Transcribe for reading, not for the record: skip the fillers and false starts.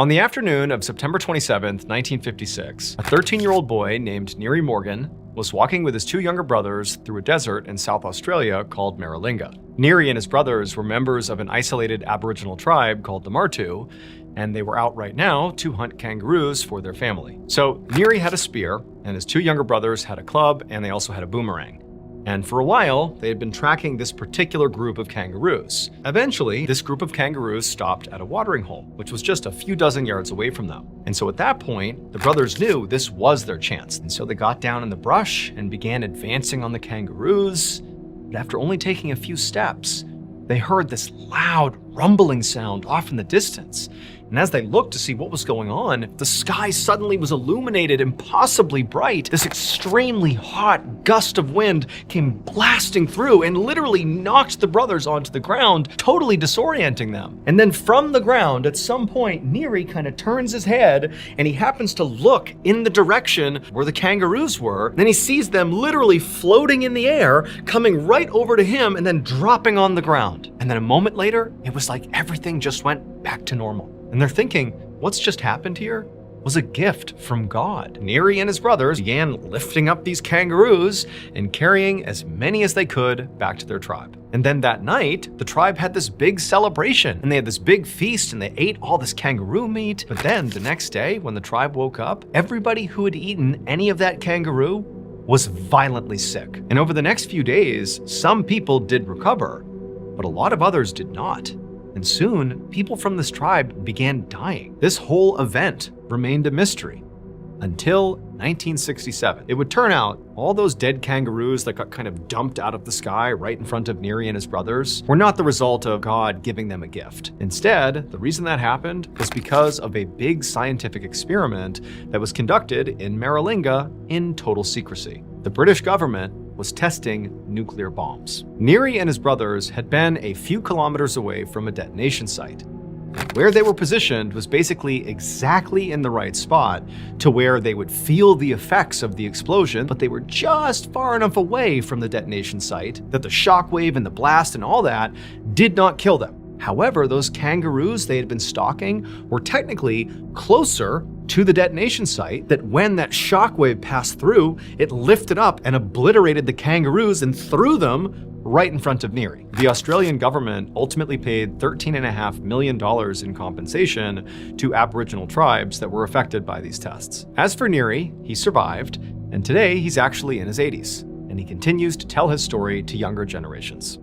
On the afternoon of September 27th, 1956, a 13-year-old boy named Neary Morgan was walking with his two younger brothers through a desert in South Australia called Maralinga. Neary and his brothers were members of an isolated Aboriginal tribe called the Martu, and they were out right now to hunt kangaroos for their family. So Neary had a spear, and his two younger brothers had a club, and they also had a boomerang. And for a while, they had been tracking this particular group of kangaroos. Eventually, this group of kangaroos stopped at a watering hole, which was just a few dozen yards away from them. And so at that point, the brothers knew this was their chance. And so they got down in the brush and began advancing on the kangaroos. But after only taking a few steps, they heard this loud rumbling sound off in the distance. And as they looked to see what was going on, the sky suddenly was illuminated impossibly bright. This extremely hot gust of wind came blasting through and literally knocked the brothers onto the ground, totally disorienting them. And then from the ground, at some point, Neary kind of turns his head and he happens to look in the direction where the kangaroos were. Then he sees them literally floating in the air, coming right over to him and then dropping on the ground. And then a moment later, it was like everything just went back to normal. And they're thinking, what's just happened here was a gift from God. Neary and his brothers began lifting up these kangaroos and carrying as many as they could back to their tribe. And then that night, the tribe had this big celebration and they had this big feast and they ate all this kangaroo meat. But then the next day, when the tribe woke up, everybody who had eaten any of that kangaroo was violently sick. And over the next few days, some people did recover, but a lot of others did not. And soon, people from this tribe began dying. This whole event remained a mystery until 1967. It would turn out all those dead kangaroos that got kind of dumped out of the sky right in front of Neary and his brothers were not the result of God giving them a gift. Instead, the reason that happened was because of a big scientific experiment that was conducted in Maralinga in total secrecy. The British government was testing nuclear bombs. Neary and his brothers had been a few kilometers away from a detonation site. Where they were positioned was basically exactly in the right spot to where they would feel the effects of the explosion, but they were just far enough away from the detonation site that the shockwave and the blast and all that did not kill them. However, those kangaroos they had been stalking were technically closer to the detonation site, that when that shockwave passed through, it lifted up and obliterated the kangaroos and threw them right in front of Neary. The Australian government ultimately paid $13.5 million in compensation to Aboriginal tribes that were affected by these tests. As for Neary, he survived, and today he's actually in his 80s, and he continues to tell his story to younger generations.